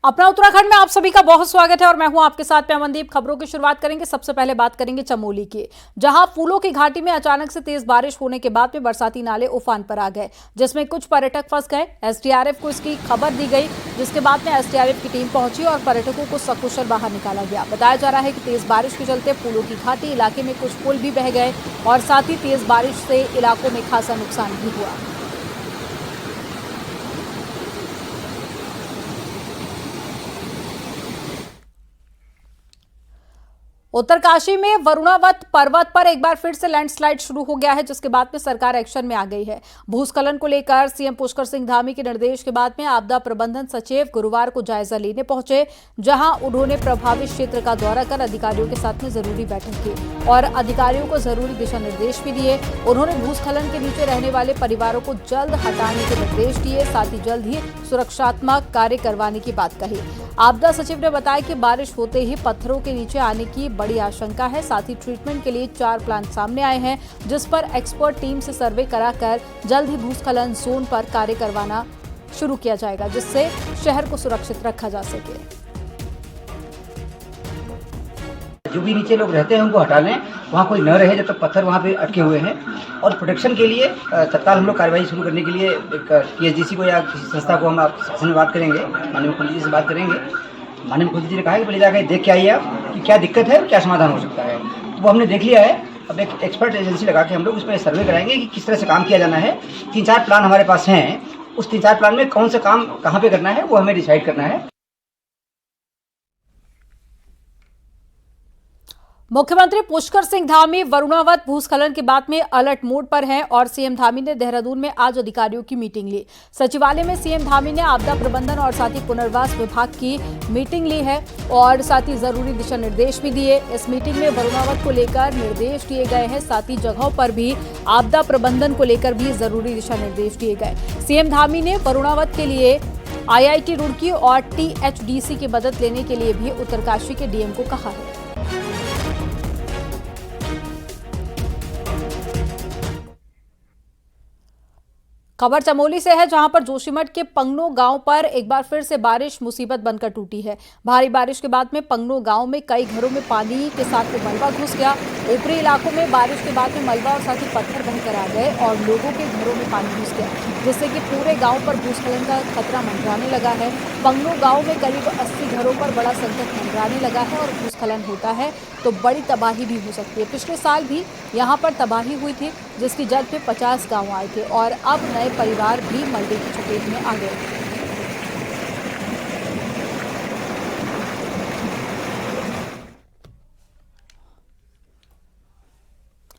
अपना उत्तराखंड में आप सभी का बहुत स्वागत है और मैं हूं आपके साथ में अमनदीप। खबरों की शुरुआत करेंगे। सबसे पहले बात करेंगे चमोली की, जहां फूलों की घाटी में अचानक से तेज बारिश होने के बाद में बरसाती नाले उफान पर आ गए, जिसमें कुछ पर्यटक फंस गए। एसडीआरएफ को इसकी खबर दी गई, जिसके बाद में एसडीआरएफ की टीम पहुंची और पर्यटकों को सकुशल बाहर निकाला गया। बताया जा रहा है कि तेज बारिश के चलते फूलों की घाटी इलाके में कुछ पुल भी बह गए और साथ ही तेज बारिश से इलाकों में खासा नुकसान भी हुआ। उत्तरकाशी में वरुणावत पर्वत पर एक बार फिर से लैंडस्लाइड शुरू हो गया है, जिसके बाद में सरकार एक्शन में आ गई है। भूस्खलन को लेकर सीएम पुष्कर सिंह धामी के निर्देश के बाद में आपदा प्रबंधन सचिव गुरुवार को जायजा लेने पहुंचे, जहां उन्होंने प्रभावित क्षेत्र का दौरा कर अधिकारियों के साथ में जरूरी बैठक की और अधिकारियों को जरूरी दिशा निर्देश भी दिए। उन्होंने भूस्खलन के नीचे रहने वाले परिवारों को जल्द हटाने के निर्देश दिए, साथ ही जल्द ही सुरक्षात्मक कार्य करवाने की बात कही। आपदा सचिव ने बताया कि बारिश होते ही पत्थरों के नीचे आने की बड़ी आशंका है। साथ ही ट्रीटमेंट के लिए 4 प्लांट सामने आए हैं, जिस पर एक्सपर्ट टीम से सर्वे कराकर जल्द ही भूस्खलन जोन पर कार्य करवाना शुरू किया जाएगा, जिससे शहर को सुरक्षित रखा जा सके। जो भी नीचे लोग रहते हैं उनको हटा लें, वहाँ कोई न रहे जब तक पत्थर वहाँ पे अटके हुए हैं। और प्रोटेक्शन के लिए तत्काल हम लोग कार्रवाई शुरू करने के लिए एक पीएचडीसी को या किसी संस्था को हम आप शासन में बात करेंगे, माननीय मुख्यमंत्री जी से बात करेंगे। माननीय मुख्यमंत्री जी ने कहा कि पहले जाकर देख के आइए आप कि क्या दिक्कत है और क्या समाधान हो सकता है। तो वो हमने देख लिया है। अब एक एक्सपर्ट एजेंसी लगा के हम लोग उस पर सर्वे कराएंगे कि किस तरह से काम किया जाना है। 3-4 प्लान हमारे पास हैं, उस 3-4 प्लान में कौन सा काम कहाँ पे करना है वो हमें डिसाइड करना है। मुख्यमंत्री पुष्कर सिंह धामी वरुणावत भूस्खलन के बाद में अलर्ट मोड पर हैं और सीएम धामी ने देहरादून में आज अधिकारियों की मीटिंग ली। सचिवालय में सीएम धामी ने आपदा प्रबंधन और साथ ही पुनर्वास विभाग की मीटिंग ली है और साथ ही जरूरी दिशा निर्देश भी दिए। इस मीटिंग में वरुणावत को लेकर निर्देश दिए गए हैं, साथ ही जगहों पर भी आपदा प्रबंधन को लेकर भी जरूरी दिशा निर्देश दिए गए। सीएम धामी ने वरुणावत के लिए IIT रुड़की और THDC की मदद लेने के लिए भी उत्तरकाशी के डीएम को कहा है। खबर चमोली से है, जहां पर जोशीमठ के पंगनो गांव पर एक बार फिर से बारिश मुसीबत बनकर टूटी है। भारी बारिश के बाद में पंगनो गांव में कई घरों में पानी के साथ में मलबा घुस गया। ऊपरी इलाकों में बारिश के बाद में मलबा और साथ ही पत्थर बहकर आ गए और लोगों के घरों में पानी घुस गया, जिससे कि पूरे गांव पर भूस्खलन का खतरा मंडराने लगा है। पंगनो गांव में करीब 80 घरों पर बड़ा संकट मंडराने लगा है और भूस्खलन होता है तो बड़ी तबाही भी हो सकती है। पिछले साल भी यहाँ पर तबाही हुई थी, जिसकी जद में 50 गाँव आए थे और अब नए परिवार भी मलबे की चपेट में आ गए।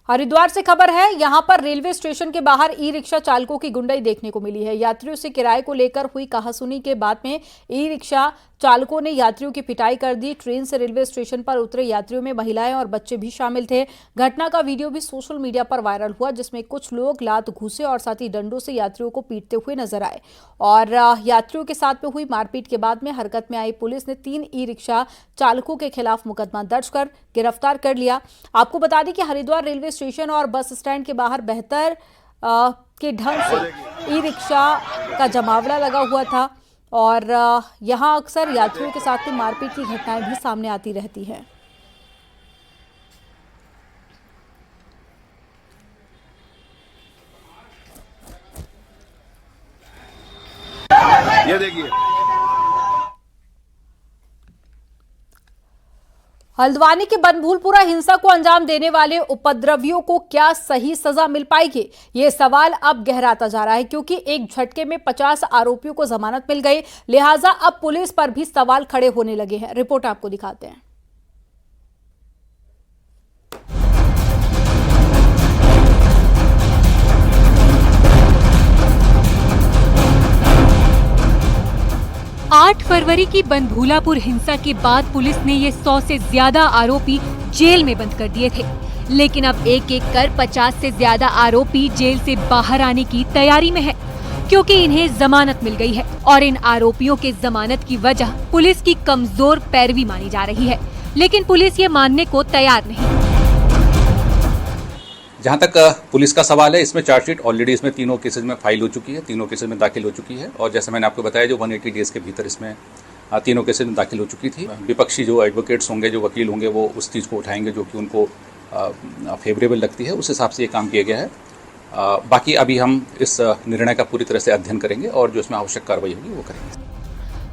हरिद्वार से खबर है, यहां पर रेलवे स्टेशन के बाहर ई-रिक्शा चालकों की गुंडाई देखने को मिली है। यात्रियों से किराए को लेकर हुई कहासुनी के बाद में ई-रिक्शा चालकों ने यात्रियों की पिटाई कर दी। ट्रेन से रेलवे स्टेशन पर उतरे यात्रियों में महिलाएं और बच्चे भी शामिल थे। घटना का वीडियो भी सोशल मीडिया पर वायरल हुआ, जिसमें कुछ लोग लात घूंसे और साथ ही डंडों से यात्रियों को पीटते हुए नजर आए और यात्रियों के साथ में हुई मारपीट के बाद में हरकत में आई पुलिस ने 3 ई-रिक्शा चालकों के खिलाफ मुकदमा दर्ज कर गिरफ्तार कर लिया। आपको बता दें कि हरिद्वार रेलवे स्टेशन और बस स्टैंड के बाहर बेहतर के ढंग से ई-रिक्शा का जमावड़ा लगा हुआ था और यहां अक्सर यात्रियों के साथ में मारपीट की घटनाएं भी सामने आती रहती हैं। ये देखिए, हल्द्वानी की बनभूलपुरा हिंसा को अंजाम देने वाले उपद्रवियों को क्या सही सजा मिल पाएगी, ये सवाल अब गहराता जा रहा है, क्योंकि एक झटके में 50 आरोपियों को जमानत मिल गई। लिहाजा अब पुलिस पर भी सवाल खड़े होने लगे हैं। रिपोर्ट आपको दिखाते हैं। 8 फरवरी की बनभूलापुर हिंसा के बाद पुलिस ने ये 100 से ज्यादा आरोपी जेल में बंद कर दिए थे, लेकिन अब एक एक कर 50 से ज्यादा आरोपी जेल से बाहर आने की तैयारी में है, क्योंकि इन्हें जमानत मिल गई है और इन आरोपियों के जमानत की वजह पुलिस की कमजोर पैरवी मानी जा रही है, लेकिन पुलिस ये मानने को तैयार नहीं। जहाँ तक पुलिस का सवाल है, इसमें चार्जशीट ऑलरेडी इसमें तीनों केसेज में फाइल हो चुकी है, तीनों केसेज में दाखिल हो चुकी है और जैसे मैंने आपको बताया जो 180 डेज के भीतर इसमें तीनों केसेस में दाखिल हो चुकी थी। विपक्षी जो एडवोकेट्स होंगे, जो वकील होंगे, वो उस चीज़ को उठाएंगे जो कि उनको फेवरेबल लगती है, उस हिसाब से ये काम किया गया है। बाकी अभी हम इस निर्णय का पूरी तरह से अध्ययन करेंगे और जो इसमें आवश्यक कार्रवाई होगी वो करेंगे।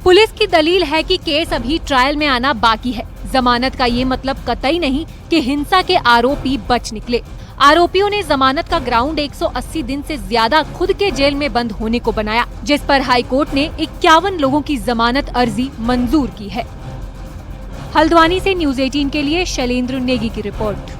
पुलिस की दलील है कि केस अभी ट्रायल में आना बाकी है। जमानत का ये मतलब कतई नहीं कि हिंसा के आरोपी बच निकले। आरोपियों ने जमानत का ग्राउंड 180 दिन से ज्यादा खुद के जेल में बंद होने को बनाया, जिस पर हाई कोर्ट ने 51 लोगों की जमानत अर्जी मंजूर की है। हल्द्वानी से न्यूज़ 18 के लिए शैलेंद्र नेगी की रिपोर्ट।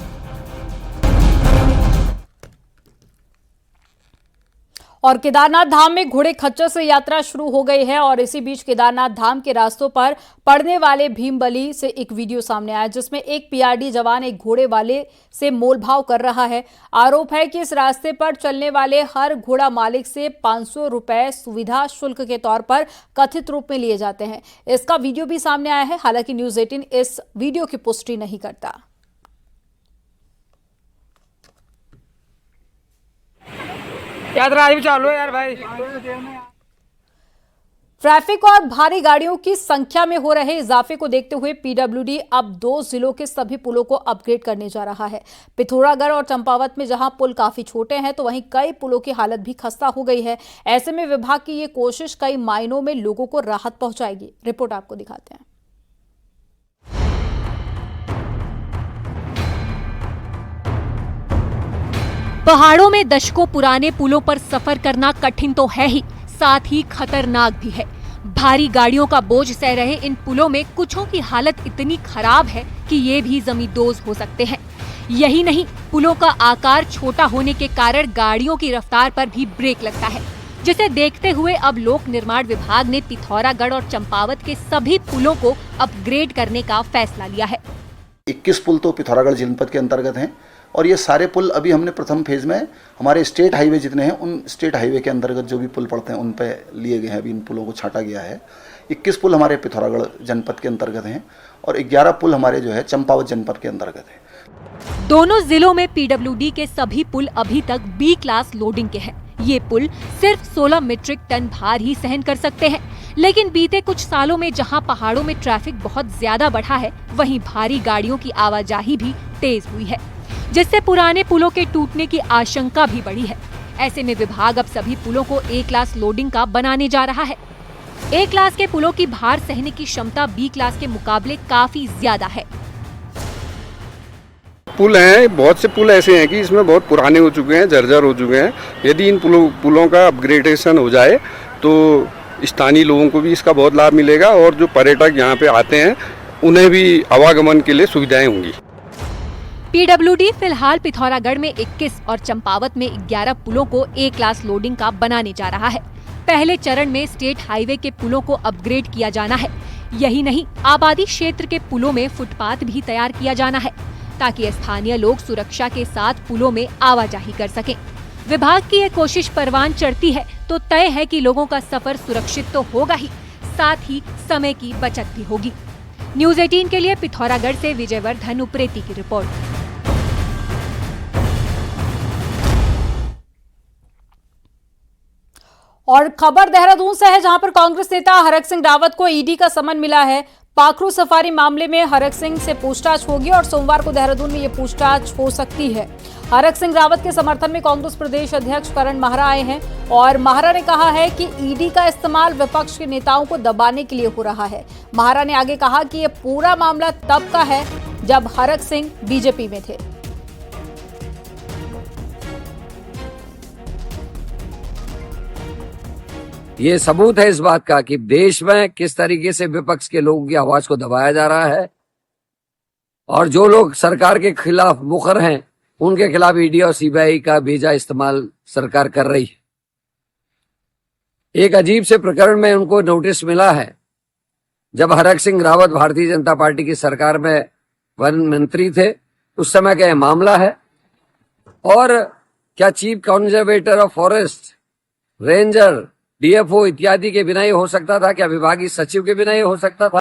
और केदारनाथ धाम में घोड़े खच्चर से यात्रा शुरू हो गई है और इसी बीच केदारनाथ धाम के रास्तों पर पड़ने वाले भीम बली से एक वीडियो सामने आया, जिसमें एक पीआरडी जवान एक घोड़े वाले से मोलभाव कर रहा है। आरोप है कि इस रास्ते पर चलने वाले हर घोड़ा मालिक से 500 रुपए सुविधा शुल्क के तौर पर कथित रूप में लिए जाते हैं। इसका वीडियो भी सामने आया है, हालांकि न्यूज़ 18 इस वीडियो की पुष्टि नहीं करता। यात्रा आज भी चालू है यार भाई। ट्रैफिक और भारी गाड़ियों की संख्या में हो रहे इजाफे को देखते हुए पीडब्ल्यूडी अब 2 जिलों के सभी पुलों को अपग्रेड करने जा रहा है। पिथौरागढ़ और चंपावत में जहां पुल काफी छोटे हैं, तो वहीं कई पुलों की हालत भी खस्ता हो गई है। ऐसे में विभाग की ये कोशिश कई मायनों में लोगों को राहत पहुंचाएगी। रिपोर्ट आपको दिखाते हैं। पहाड़ों में दशकों पुराने पुलों पर सफर करना कठिन तो है ही, साथ ही खतरनाक भी है। भारी गाड़ियों का बोझ सह रहे इन पुलों में कुछों की हालत इतनी खराब है कि ये भी जमींदोज हो सकते हैं। यही नहीं, पुलों का आकार छोटा होने के कारण गाड़ियों की रफ्तार पर भी ब्रेक लगता है, जिसे देखते हुए अब लोक निर्माण विभाग ने पिथौरागढ़ और चंपावत के सभी पुलों को अपग्रेड करने का फैसला लिया है। 21 पुल तो पिथौरागढ़ जनपद के अंतर्गत हैं और ये सारे पुल अभी हमने प्रथम फेज में हमारे स्टेट हाईवे जितने हैं उन स्टेट हाईवे के अंतर्गत जो भी पुल पड़ते हैं उन पे लिए गए हैं। अभी इन पुलों को छांटा गया है। 21 पुल हमारे पिथौरागढ़ जनपद के अंतर्गत हैं और 11 पुल हमारे जो है चंपावत जनपद के अंतर्गत है। दोनों जिलों में पीडब्ल्यूडी के सभी पुल अभी तक बी क्लास लोडिंग के हैं। ये पुल सिर्फ 16 मीट्रिक टन भार ही सहन कर सकते हैं, लेकिन बीते कुछ सालों में जहां पहाड़ों में ट्रैफिक बहुत ज्यादा बढ़ा है, वहीं भारी गाड़ियों की आवाजाही भी तेज हुई है, जिससे पुराने पुलों के टूटने की आशंका भी बढ़ी है। ऐसे में विभाग अब सभी पुलों को ए क्लास लोडिंग का बनाने जा रहा है। ए क्लास के पुलों की भार सहने की क्षमता बी क्लास के मुकाबले काफी ज्यादा है। पुल हैं, बहुत से पुल ऐसे हैं कि इसमें बहुत पुराने हो चुके हैं, जर्जर हो चुके हैं। यदि इन पुलों का अपग्रेडेशन हो जाए तो स्थानीय लोगों को भी इसका बहुत लाभ मिलेगा और जो पर्यटक यहाँ पे आते हैं उन्हें भी आवागमन के लिए सुविधाएं होंगी। पीडब्ल्यूडी फिलहाल पिथौरागढ़ में 21 और चंपावत में 11 पुलों को ए क्लास लोडिंग का बनाने जा रहा है। पहले चरण में स्टेट हाईवे के पुलों को अपग्रेड किया जाना है। यही नहीं, आबादी क्षेत्र के पुलों में फुटपाथ भी तैयार किया जाना है, ताकि स्थानीय लोग सुरक्षा के साथ पुलों में आवाजाही कर सकें। विभाग की ये कोशिश परवान चढ़ती है तो तय है कि लोगों का सफर सुरक्षित तो होगा ही, साथ ही समय की बचत भी होगी। न्यूज़ 18 के लिए पिथौरागढ़ से विजयवर्धन उप्रेती की रिपोर्ट। और खबर देहरादून से है, जहां पर कांग्रेस नेता हरक सिंह रावत को ईडी का समन मिला है। पाखरू सफारी मामले में हरक सिंह से पूछताछ होगी और सोमवार को देहरादून में ये पूछताछ हो सकती है। हरक सिंह रावत के समर्थन में कांग्रेस प्रदेश अध्यक्ष करण माहरा आए हैं और माहरा ने कहा है कि ईडी का इस्तेमाल विपक्ष के नेताओं को दबाने के लिए हो रहा है। माहरा ने आगे कहा कि ये पूरा मामला तब का है जब हरक सिंह बीजेपी में थे। ये सबूत है इस बात का कि देश में किस तरीके से विपक्ष के लोगों की आवाज को दबाया जा रहा है और जो लोग सरकार के खिलाफ मुखर हैं उनके खिलाफ ईडी और सीबीआई का बेजा इस्तेमाल सरकार कर रही है। एक अजीब से प्रकरण में उनको नोटिस मिला है जब हरक सिंह रावत भारतीय जनता पार्टी की सरकार में वन मंत्री थे, उस समय का यह मामला है। और क्या chief conservator of forest, ranger, DFO इत्यादि के बिना ही हो सकता था? क्या विभागीय सचिव के बिना ही हो सकता था?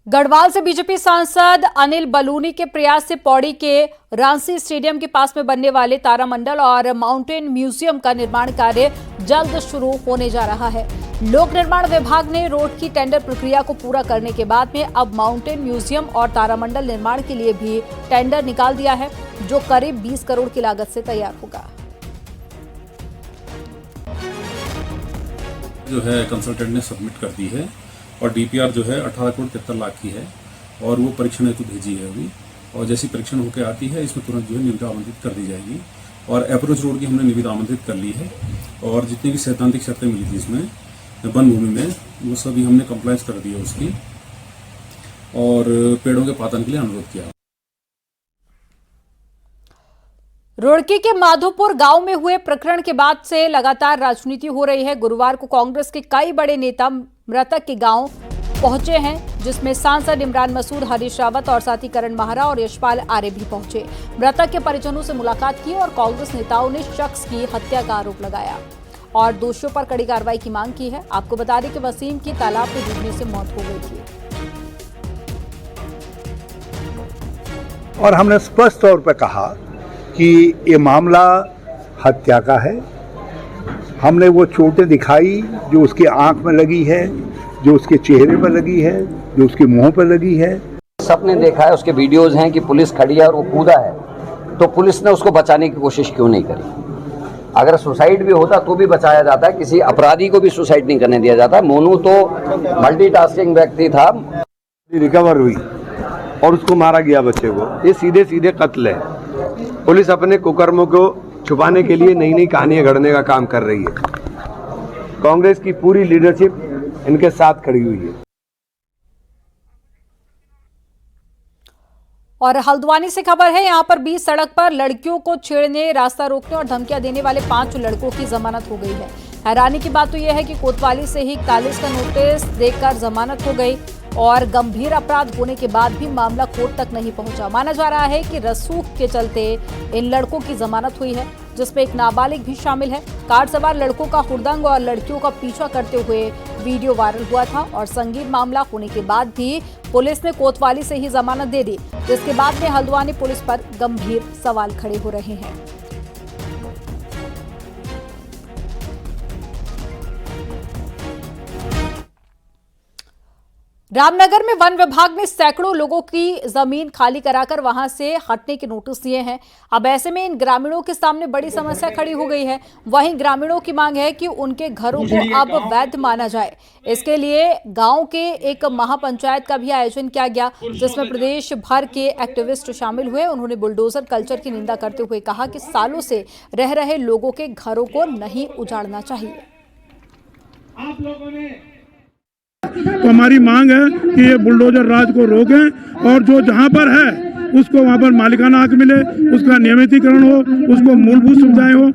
गढ़वाल से बीजेपी सांसद अनिल बलूनी के प्रयास से पौड़ी के रांसी स्टेडियम के पास में बनने वाले तारामंडल और माउंटेन म्यूजियम का निर्माण कार्य जल्द शुरू होने जा रहा है। लोक निर्माण विभाग ने रोड की टेंडर प्रक्रिया को पूरा करने के बाद में अब माउंटेन म्यूजियम और तारामंडल निर्माण के लिए भी टेंडर निकाल दिया है, जो करीब 20 करोड़ की लागत से तैयार होगा। जो है कंसल्टेंट ने सबमिट कर दी है और डीपीआर जो है 18 करोड़ 73 लाख की है और वो परीक्षण हेतु भेजी है अभी, और जैसी परीक्षण होकर आती है इसमें तुरंत जो है निविदा आमंत्रित कर दी जाएगी। और अप्रोच रोड की हमने निविदा आमंत्रित कर ली है और जितनी भी सैद्धांतिक शर्तें मिली थी इसमें वन भूमि में, वो सभी हमने कंप्लायंस कर दी है उसकी, और पेड़ों के पातन के लिए अनुरोध किया। रुड़की के माधोपुर गांव में हुए प्रकरण के बाद से लगातार राजनीति हो रही है। गुरुवार को कांग्रेस के कई बड़े नेता मृतक के गांव पहुंचे हैं, जिसमें सांसद इमरान मसूद, हरीश रावत और साथी करण माहरा और यशपाल आर्य भी पहुंचे। मृतक के परिजनों से मुलाकात की और कांग्रेस नेताओं ने शख्स की हत्या का आरोप लगाया और दोषियों पर कड़ी कार्रवाई की मांग की है। आपको बता दें कि वसीम की तालाब में डूबने से मौत हो गई थी और हमने स्पष्ट तौर पर कहा कि ये मामला हत्या का है। हमने वो चोटें दिखाई जो उसकी आंख में लगी है, जो उसके चेहरे पर लगी है, जो उसके मुंह पर लगी है। सबने देखा है, उसके वीडियोज हैं कि पुलिस खड़ी है और वो कूदा है, तो पुलिस ने उसको बचाने की कोशिश क्यों नहीं करी? अगर सुसाइड भी होता तो भी बचाया जाता है, किसी अपराधी को भी सुसाइड नहीं करने दिया जाता। मोनू तो मल्टीटास्किंग व्यक्ति था। रिकवर हुई और उसको मारा गया बच्चे को, ये सीधे सीधे कत्ल है। पुलिस अपने कुकर्मों को छुपाने के लिए नई नई कहानियां गढ़ने का काम कर रही है। कांग्रेस की पूरी लीडरशिप इनके साथ खड़ी हुई है। और हल्द्वानी से खबर है, यहां पर बीच सड़क पर लड़कियों को छेड़ने, रास्ता रोकने और धमकियां देने वाले 5 लड़कों की जमानत हो गई है। हैरानी की बात तो यह है कि कोतवाली से ही 41 का नोटिस देकर जमानत हो गई और गंभीर अपराध होने के बाद भी मामला कोर्ट तक नहीं पहुंचा। माना जा रहा है कि रसूख के चलते इन लड़कों की जमानत हुई है, जिसमें एक नाबालिग भी शामिल है। कार सवार लड़कों का हुड़दंग और लड़कियों का पीछा करते हुए वीडियो वायरल हुआ था और संगीन मामला होने के बाद भी पुलिस ने कोतवाली से ही जमानत दे दी, जिसके बाद में हल्द्वानी पुलिस पर गंभीर सवाल खड़े हो रहे हैं। रामनगर में वन विभाग ने सैकड़ों लोगों की जमीन खाली कराकर वहां से हटने के नोटिस दिए हैं। अब ऐसे में इन ग्रामीणों के सामने बड़ी समस्या खड़ी हो गई है। वहीं ग्रामीणों की मांग है कि उनके घरों को अब वैध माना जाए। इसके लिए गांव के एक महापंचायत का भी आयोजन किया गया, जिसमें प्रदेश भर के एक्टिविस्ट शामिल हुए। उन्होंने बुलडोजर कल्चर की निंदा करते हुए कहा कि सालों से रह रहे लोगों के घरों को नहीं उजाड़ना चाहिए। आप लोगों ने तो हमारी मांग है कि ये बुलडोजर राज को रोकें और जो जहां पर है उसको वहां पर मालिकाना हक मिले, उसका नियमितीकरण हो, उसको मूलभूत सुविधाएं हो।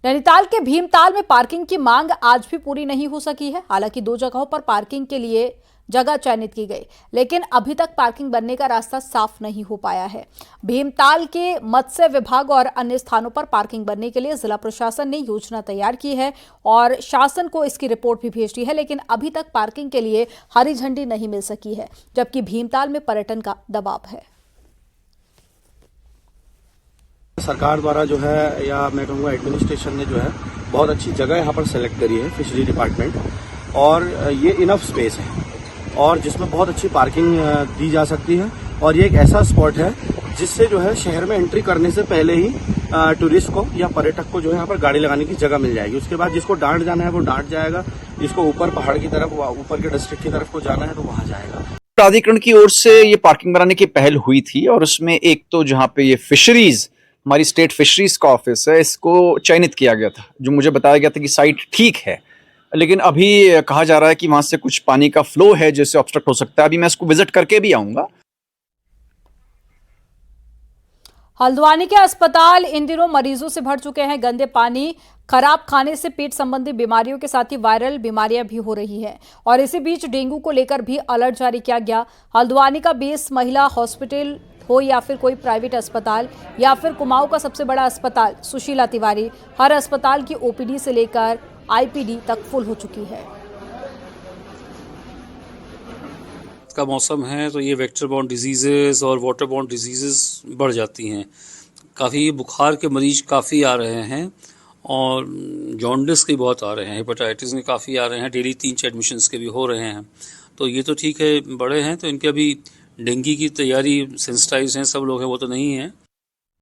नैनीताल के भीमताल में पार्किंग की मांग आज भी पूरी नहीं हो सकी है। हालांकि 2 जगहों पर पार्किंग के लिए जगह चयनित की गई, लेकिन अभी तक पार्किंग बनने का रास्ता साफ नहीं हो पाया है। भीमताल के मत्स्य विभाग और अन्य स्थानों पर पार्किंग बनने के लिए जिला प्रशासन ने योजना तैयार की है और शासन को इसकी रिपोर्ट भी भेज दी है, लेकिन अभी तक पार्किंग के लिए हरी झंडी नहीं मिल सकी है, जबकि भीमताल में पर्यटन का दबाव है। सरकार द्वारा जो है, या मैं कहूँगा एडमिनिस्ट्रेशन ने जो है बहुत अच्छी जगह यहाँ पर सेलेक्ट करी है, फिशरी डिपार्टमेंट, और ये इनफ स्पेस है और जिसमें बहुत अच्छी पार्किंग दी जा सकती है। और ये एक ऐसा स्पॉट है जिससे जो है शहर में एंट्री करने से पहले ही टूरिस्ट को या पर्यटक को जो है यहाँ पर गाड़ी लगाने की जगह मिल जाएगी। उसके बाद जिसको डांट जाना है वो डांट जाएगा, जिसको ऊपर पहाड़ की तरफ, ऊपर के डिस्ट्रिक्ट की तरफ को जाना है तो वहाँ जाएगा। प्राधिकरण की ओर से ये पार्किंग बनाने की पहल हुई थी और उसमें एक तो जहाँ पे ये फिशरीज, हमारी स्टेट फिशरीज का ऑफिस है, इसको चयनित किया गया था, जो मुझे बताया गया था कि साइट ठीक है, लेकिन अभी कहा जा रहा है कि वहां से कुछ पानी का फ्लो है जिससे ऑब्स्ट्रक्ट हो सकता है। अभी मैं इसको विजिट करके भी आऊंगा। हल्द्वानी के अस्पताल इन दिनों मरीजों से भर चुके हैं। गंदे पानी, खराब खाने से पेट संबंधी बीमारियों के साथ ही वायरल बीमारियां भी हो रही हैं और इसी बीच डेंगू को लेकर भी अलर्ट जारी किया गया। हल्द्वानी का बेस महिला हॉस्पिटल हो या फिर कोई प्राइवेट अस्पताल या फिर कुमाऊं का सबसे बड़ा अस्पताल सुशीला तिवारी, हर अस्पताल की ओपीडी से लेकर आईपीडी तक फुल हो चुकी है। बरसात का मौसम है तो ये वेक्टर बॉर्न डिजीज़ेज़ और वाटर बॉर्न डिजीज़ेज़ बढ़ जाती हैं। काफ़ी बुखार के मरीज काफ़ी आ रहे हैं और जॉन्डिस के बहुत आ रहे हैं, हेपेटाइटिस के काफ़ी आ रहे हैं, डेली 3-4 एडमिशन्स के भी हो रहे हैं। तो ये तो ठीक है, बड़े हैं तो इनके अभी डेंगू की तैयारी, सेंसिटाइज हैं सब लोग हैं, वो तो नहीं है।